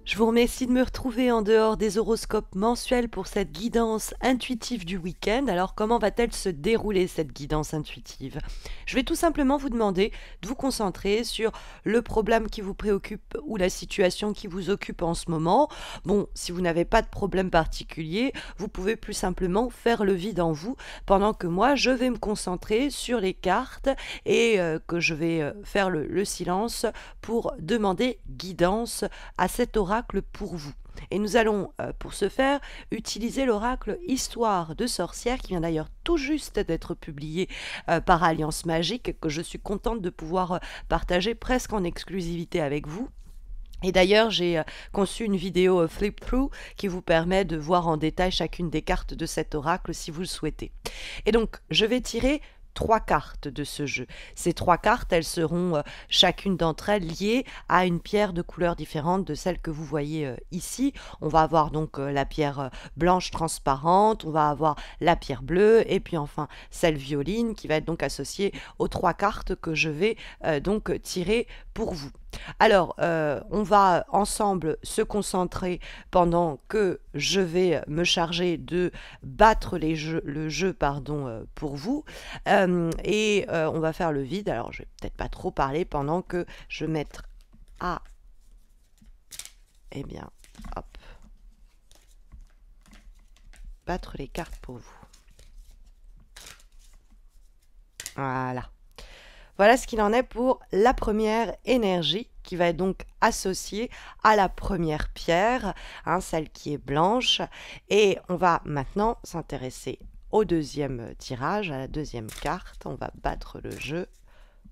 Je vous remercie de me retrouver en dehors des horoscopes mensuels pour cette guidance intuitive du week-end. Alors comment va-t-elle se dérouler cette guidance intuitive? Je vais tout simplement vous demander de vous concentrer sur le problème qui vous préoccupe ou la situation qui vous occupe en ce moment. Bon, si vous n'avez pas de problème particulier, vous pouvez plus simplement faire le vide en vous pendant que moi je vais me concentrer sur les cartes et que je vais faire le silence pour demander guidance à cet oracle pour vous. Et nous allons, pour ce faire, utiliser l'oracle Histoire de sorcière, qui vient d'ailleurs tout juste d'être publié par Alliance Magique, que je suis contente de pouvoir partager presque en exclusivité avec vous. Et d'ailleurs, j'ai conçu une vidéo flip-through qui vous permet de voir en détail chacune des cartes de cet oracle si vous le souhaitez. Et donc, je vais tirer 3 cartes de ce jeu. Ces 3 cartes, elles seront chacune d'entre elles liées à une pierre de couleur différente de celle que vous voyez ici. On va avoir donc la pierre blanche transparente, on va avoir la pierre bleue et puis enfin celle violine qui va être donc associée aux 3 cartes que je vais donc tirer pour vous. Alors, on va ensemble se concentrer pendant que je vais me charger de battre le jeu pour vous. On va faire le vide. Alors, je vais peut-être pas trop parler pendant que je vais mettre à... Eh bien, hop. Battre les cartes pour vous. Voilà. Voilà ce qu'il en est pour la première énergie qui va être donc associée à la première pierre, hein, celle qui est blanche. Et on va maintenant s'intéresser au deuxième tirage, à la deuxième carte. On va battre le jeu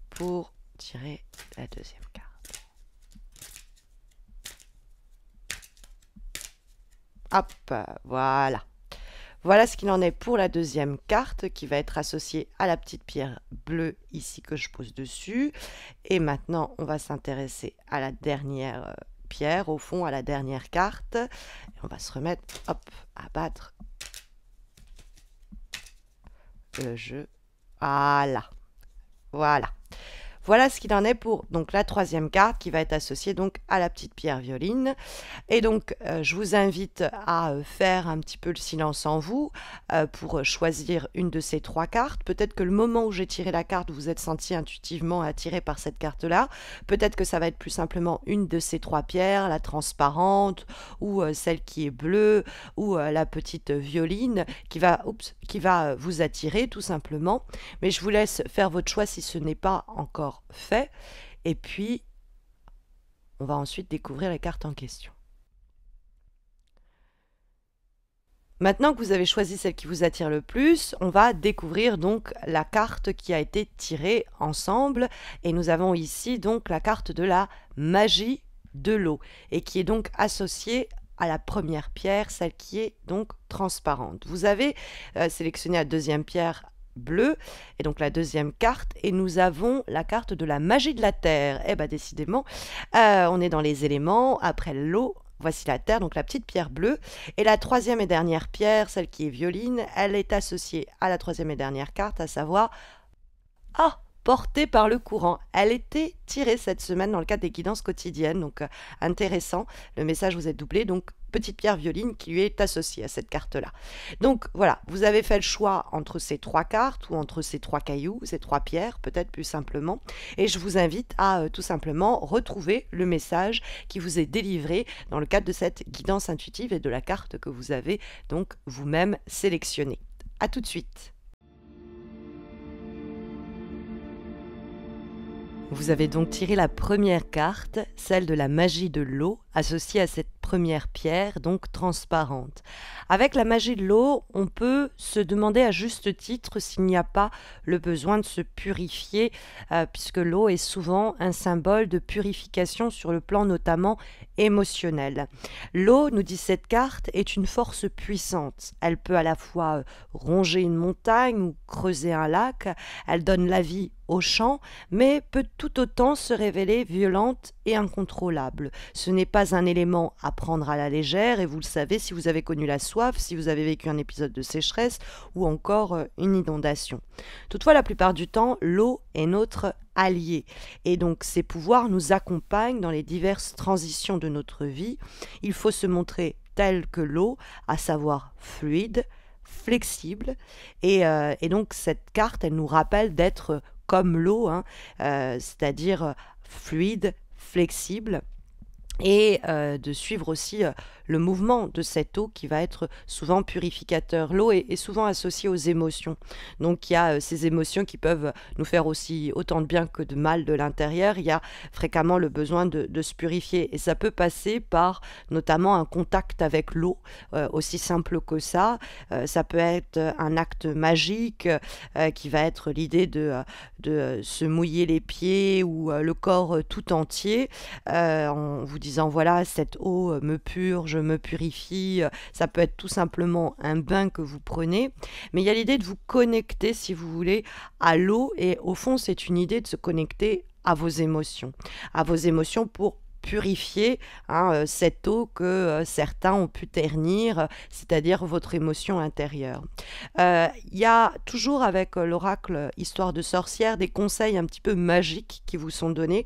pour tirer la deuxième carte. Hop, voilà. Voilà ce qu'il en est pour la deuxième carte qui va être associée à la petite pierre bleue ici que je pose dessus. Et maintenant, on va s'intéresser à la dernière pierre, au fond, à la dernière carte. Et on va se remettre, hop, à battre le jeu. Voilà. Voilà. Voilà ce qu'il en est pour donc la troisième carte qui va être associée donc à la petite pierre violine. Et donc je vous invite à faire un petit peu le silence en vous pour choisir une de ces 3 cartes. Peut-être que le moment où j'ai tiré la carte, vous vous êtes senti intuitivement attiré par cette carte-là. Peut-être que ça va être plus simplement une de ces 3 pierres, la transparente ou celle qui est bleue ou la petite violine qui va vous attirer tout simplement. Mais je vous laisse faire votre choix si ce n'est pas encore fait. Et puis, on va ensuite découvrir la carte en question. Maintenant que vous avez choisi celle qui vous attire le plus, on va découvrir donc la carte qui a été tirée ensemble. Et nous avons ici donc la carte de la magie de l'eau et qui est donc associée à la première pierre, celle qui est donc transparente. Vous avez sélectionné la deuxième pierre bleue et donc la deuxième carte, et nous avons la carte de la magie de la terre. Eh bien décidément, on est dans les éléments. Après l'eau, voici la terre, donc la petite pierre bleue. Et la troisième et dernière pierre, celle qui est violine, elle est associée à la troisième et dernière carte, à savoir portée par le courant. Elle était tirée cette semaine dans le cadre des guidances quotidiennes, donc intéressant. Le message vous est doublé, donc petite pierre violine qui lui est associée à cette carte-là. Donc voilà, vous avez fait le choix entre ces 3 cartes ou entre ces 3 cailloux, ces 3 pierres, peut-être plus simplement. Et je vous invite à tout simplement retrouver le message qui vous est délivré dans le cadre de cette guidance intuitive et de la carte que vous avez donc vous-même sélectionnée. À tout de suite. Vous avez donc tiré la première carte, celle de la magie de l'eau, associée à cette première pierre, donc transparente. Avec la magie de l'eau, on peut se demander à juste titre s'il n'y a pas le besoin de se purifier, puisque l'eau est souvent un symbole de purification sur le plan notamment émotionnel. L'eau, nous dit cette carte, est une force puissante. Elle peut à la fois ronger une montagne ou creuser un lac. Elle donne la vie au champ, mais peut tout autant se révéler violente et incontrôlable. Ce n'est pas un élément à prendre à la légère, et vous le savez si vous avez connu la soif, si vous avez vécu un épisode de sécheresse ou encore une inondation. Toutefois, la plupart du temps, l'eau est notre allié, et donc ses pouvoirs nous accompagnent dans les diverses transitions de notre vie. Il faut se montrer tel que l'eau, à savoir fluide, flexible, et donc cette carte, elle nous rappelle d'être comme l'eau, hein, c'est-à-dire fluide, flexible, et de suivre aussi le mouvement de cette eau qui va être souvent purificateur. L'eau est souvent associée aux émotions, donc il y a ces émotions qui peuvent nous faire aussi autant de bien que de mal de l'intérieur. Il y a fréquemment le besoin de se purifier, et ça peut passer par notamment un contact avec l'eau, aussi simple que ça. Ça peut être un acte magique qui va être l'idée de se mouiller les pieds ou le corps tout entier, en vous disant voilà, cette eau me purge, me purifie. Ça peut être tout simplement un bain que vous prenez, mais il y a l'idée de vous connecter, si vous voulez, à l'eau, et au fond c'est une idée de se connecter à vos émotions pour purifier, hein, cette eau que certains ont pu ternir, c'est-à-dire votre émotion intérieure. Il y a toujours avec l'oracle Histoire de sorcière des conseils un petit peu magiques qui vous sont donnés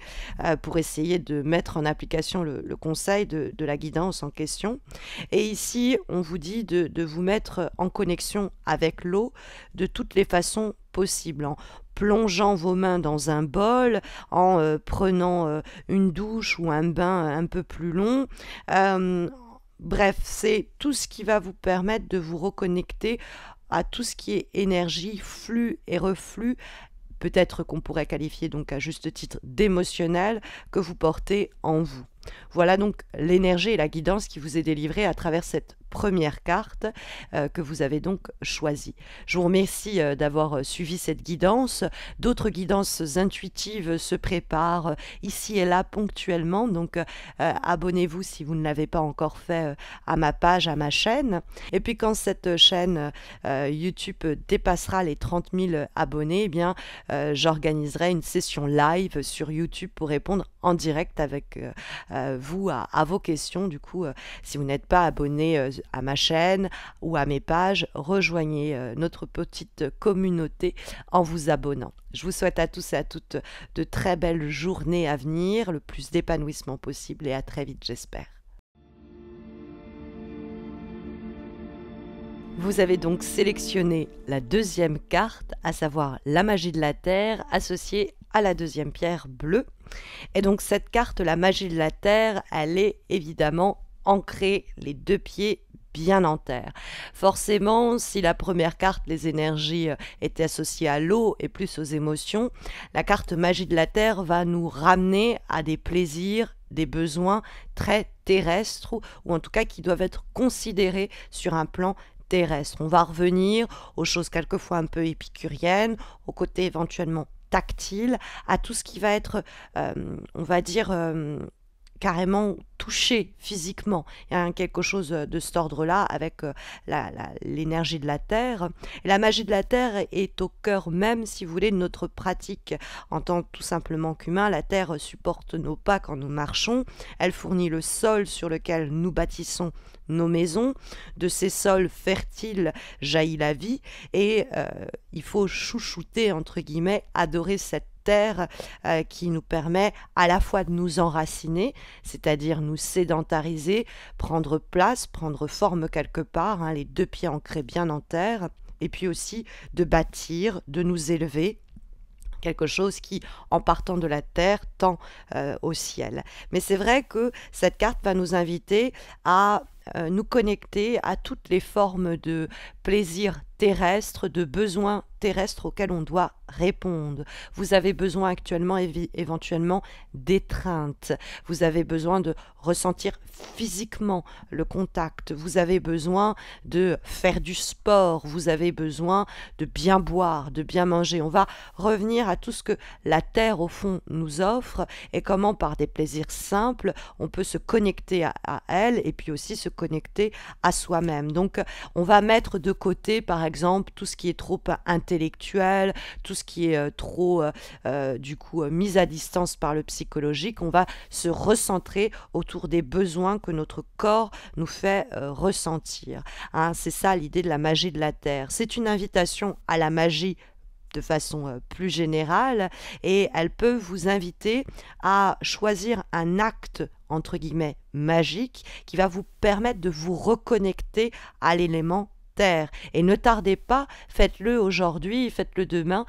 pour essayer de mettre en application le conseil de la guidance en question. Et ici, on vous dit de vous mettre en connexion avec l'eau de toutes les façons possibles, en plongeant vos mains dans un bol, en prenant une douche ou un bain un peu plus long. Bref, c'est tout ce qui va vous permettre de vous reconnecter à tout ce qui est énergie, flux et reflux, peut-être qu'on pourrait qualifier donc à juste titre d'émotionnel, que vous portez en vous. Voilà donc l'énergie et la guidance qui vous est délivrée à travers cette première carte que vous avez donc choisie. Je vous remercie d'avoir suivi cette guidance. D'autres guidances intuitives se préparent ici et là ponctuellement, donc abonnez-vous si vous ne l'avez pas encore fait à ma page, à ma chaîne. Et puis quand cette chaîne YouTube dépassera les 30 000 abonnés, eh bien j'organiserai une session live sur YouTube pour répondre en direct avec vous à vos questions. Du coup, si vous n'êtes pas abonné à ma chaîne ou à mes pages, rejoignez notre petite communauté en vous abonnant. Je vous souhaite à tous et à toutes de très belles journées à venir, le plus d'épanouissement possible, et à très vite, j'espère. Vous avez donc sélectionné la deuxième carte, à savoir la magie de la terre, associée à la deuxième pierre bleue. Et donc cette carte, la magie de la terre, elle est évidemment ancrée, les deux pieds bien en terre. Forcément, si la première carte, les énergies, étaient associées à l'eau et plus aux émotions, la carte magie de la terre va nous ramener à des plaisirs, des besoins très terrestres, ou en tout cas qui doivent être considérés sur un plan terrestre. On va revenir aux choses quelquefois un peu épicuriennes, au côté éventuellement tactile, à tout ce qui va être, on va dire, carrément touché physiquement. Il y a quelque chose de cet ordre-là avec l'énergie de la terre. Et la magie de la terre est au cœur même, si vous voulez, de notre pratique en tant tout simplement qu'humain. La terre supporte nos pas quand nous marchons. Elle fournit le sol sur lequel nous bâtissons nos maisons. De ces sols fertiles jaillit la vie, et il faut chouchouter, entre guillemets, adorer cette terre qui nous permet à la fois de nous enraciner, c'est-à-dire nous sédentariser, prendre place, prendre forme quelque part, hein, les deux pieds ancrés bien en terre, et puis aussi de bâtir, de nous élever, quelque chose qui, en partant de la terre, tend au ciel. Mais c'est vrai que cette carte va nous inviter à nous connecter à toutes les formes de plaisir terrestre, de besoins terrestres auxquels on doit répondre. Vous avez besoin actuellement éventuellement d'étreinte. Vous avez besoin de ressentir physiquement le contact. Vous avez besoin de faire du sport. Vous avez besoin de bien boire, de bien manger. On va revenir à tout ce que la terre au fond nous offre, et comment par des plaisirs simples on peut se connecter à elle, et puis aussi se connecter à soi-même. Donc on va mettre de côté par exemple tout ce qui est trop intellectuel, tout ce qui est trop du coup mis à distance par le psychologique. On va se recentrer autour des besoins que notre corps nous fait ressentir. Hein, c'est ça l'idée de la magie de la Terre. C'est une invitation à la magie de façon plus générale, et elle peut vous inviter à choisir un acte entre guillemets magique qui va vous permettre de vous reconnecter à l'élément terre. Et ne tardez pas, faites-le aujourd'hui, faites-le demain.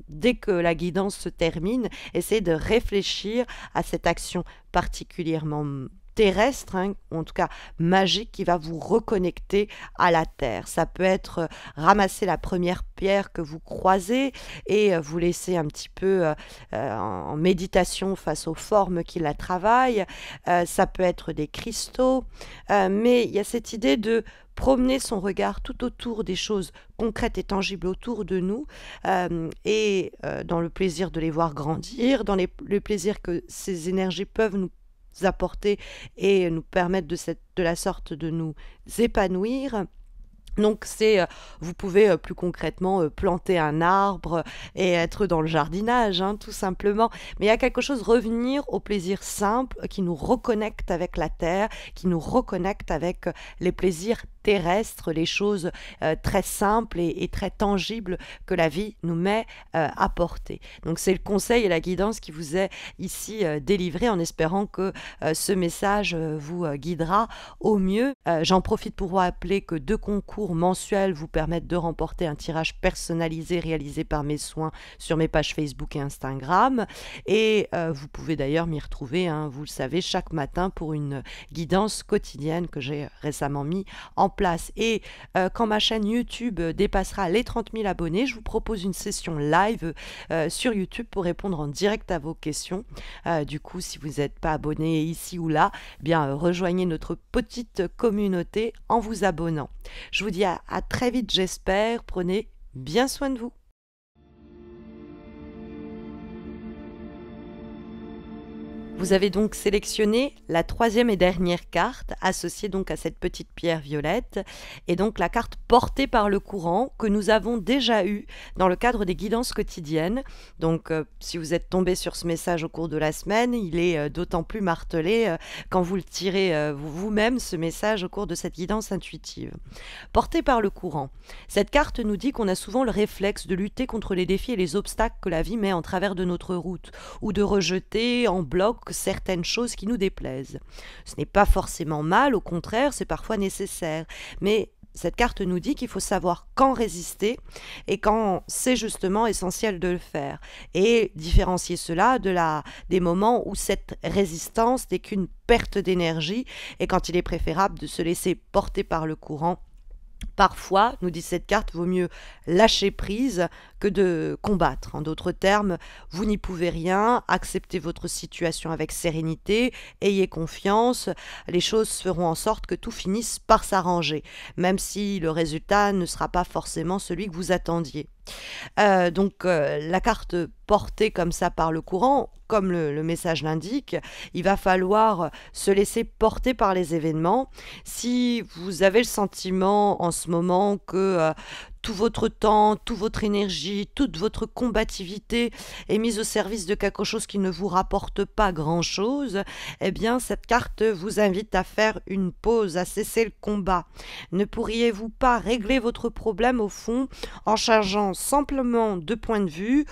Dès que la guidance se termine, essayez de réfléchir à cette action particulièrement terrestre, hein, ou en tout cas magique, qui va vous reconnecter à la terre. Ça peut être ramasser la première pierre que vous croisez et vous laisser un petit peu en méditation face aux formes qui la travaillent. Ça peut être des cristaux, mais il y a cette idée de promener son regard tout autour des choses concrètes et tangibles autour de nous, et dans le plaisir de les voir grandir, dans le plaisir que ces énergies peuvent nous apporter et nous permettre de la sorte de nous épanouir. Donc vous pouvez plus concrètement planter un arbre et être dans le jardinage, hein, tout simplement. Mais il y a quelque chose, revenir au plaisir simple qui nous reconnecte avec la terre, qui nous reconnecte avec les plaisirs terrestres, les choses très simples et très tangibles que la vie nous met à porter. Donc c'est le conseil et la guidance qui vous est ici délivré, en espérant que ce message vous guidera au mieux. J'en profite pour vous rappeler que 2 concours mensuels vous permettent de remporter un tirage personnalisé réalisé par mes soins sur mes pages Facebook et Instagram. Et vous pouvez d'ailleurs m'y retrouver, hein, vous le savez, chaque matin pour une guidance quotidienne que j'ai récemment mis en place. Et quand ma chaîne YouTube dépassera les 30 000 abonnés, je vous propose une session live sur YouTube pour répondre en direct à vos questions. Du coup, si vous n'êtes pas abonné ici ou là, bien rejoignez notre petite communauté en vous abonnant. Je vous dis à très vite, j'espère. Prenez bien soin de vous. Vous avez donc sélectionné la 3e et dernière carte, associée donc à cette petite pierre violette, et donc la carte portée par le courant que nous avons déjà eue dans le cadre des guidances quotidiennes. Donc si vous êtes tombé sur ce message au cours de la semaine, il est d'autant plus martelé quand vous le tirez vous-même, ce message, au cours de cette guidance intuitive. Portée par le courant, cette carte nous dit qu'on a souvent le réflexe de lutter contre les défis et les obstacles que la vie met en travers de notre route, ou de rejeter en bloc certaines choses qui nous déplaisent. Ce n'est pas forcément mal, au contraire, c'est parfois nécessaire. Mais cette carte nous dit qu'il faut savoir quand résister et quand c'est justement essentiel de le faire. Et différencier cela des moments où cette résistance n'est qu'une perte d'énergie et quand il est préférable de se laisser porter par le courant. Parfois, nous dit cette carte, vaut mieux lâcher prise que de combattre. En d'autres termes, vous n'y pouvez rien, acceptez votre situation avec sérénité, ayez confiance, les choses feront en sorte que tout finisse par s'arranger, même si le résultat ne sera pas forcément celui que vous attendiez. La carte portée comme ça par le courant, comme le message l'indique, il va falloir se laisser porter par les événements. Si vous avez le sentiment en ce moment que tout votre temps, toute votre énergie, toute votre combativité est mise au service de quelque chose qui ne vous rapporte pas grand-chose, eh bien cette carte vous invite à faire une pause, à cesser le combat. Ne pourriez-vous pas régler votre problème au fond en changeant simplement de point de vue,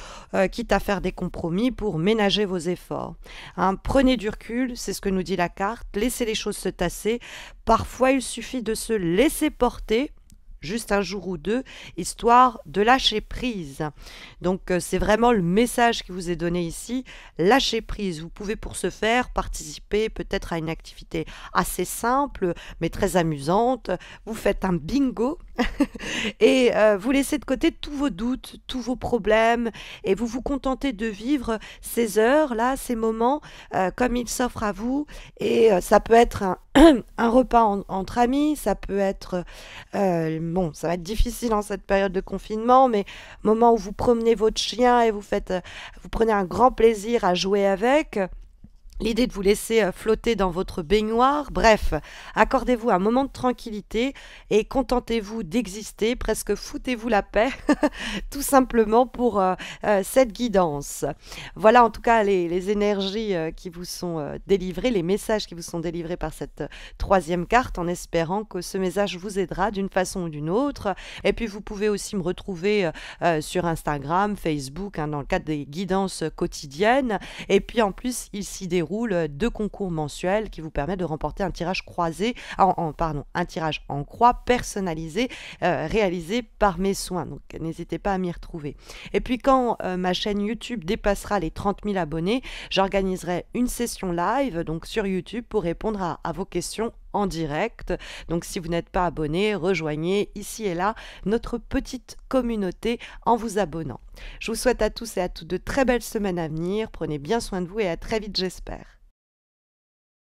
quitte à faire des compromis pour ménager vos efforts, hein, prenez du recul, c'est ce que nous dit la carte, laissez les choses se tasser. Parfois il suffit de se laisser porter, juste un jour ou deux, histoire de lâcher prise. Donc c'est vraiment le message qui vous est donné ici, lâcher prise. Vous pouvez pour ce faire participer peut-être à une activité assez simple mais très amusante. Vous faites un bingo et vous laissez de côté tous vos doutes, tous vos problèmes, et vous vous contentez de vivre ces heures-là, ces moments comme ils s'offrent à vous. Et ça peut être un repas entre amis, ça peut être bon, ça va être difficile en cette période de confinement, mais moment où vous promenez votre chien et vous prenez un grand plaisir à jouer avec. l'idée de vous laisser flotter dans votre baignoire. Bref, accordez-vous un moment de tranquillité et contentez-vous d'exister, presque foutez-vous la paix, tout simplement pour cette guidance. Voilà en tout cas les énergies qui vous sont délivrées, les messages qui vous sont délivrés par cette troisième carte, en espérant que ce message vous aidera d'une façon ou d'une autre. Et puis vous pouvez aussi me retrouver sur Instagram, Facebook, hein, dans le cadre des guidances quotidiennes. Et puis en plus, il s'y déroule deux concours mensuels qui vous permettent de remporter un tirage croisé, pardon, un tirage en croix personnalisé réalisé par mes soins. Donc n'hésitez pas à m'y retrouver. Et puis quand ma chaîne YouTube dépassera les 30 000 abonnés, j'organiserai une session live donc sur YouTube pour répondre à vos questions en direct. Donc si vous n'êtes pas abonné, rejoignez ici et là notre petite communauté en vous abonnant. Je vous souhaite à tous et à toutes de très belles semaines à venir. Prenez bien soin de vous et à très vite, j'espère.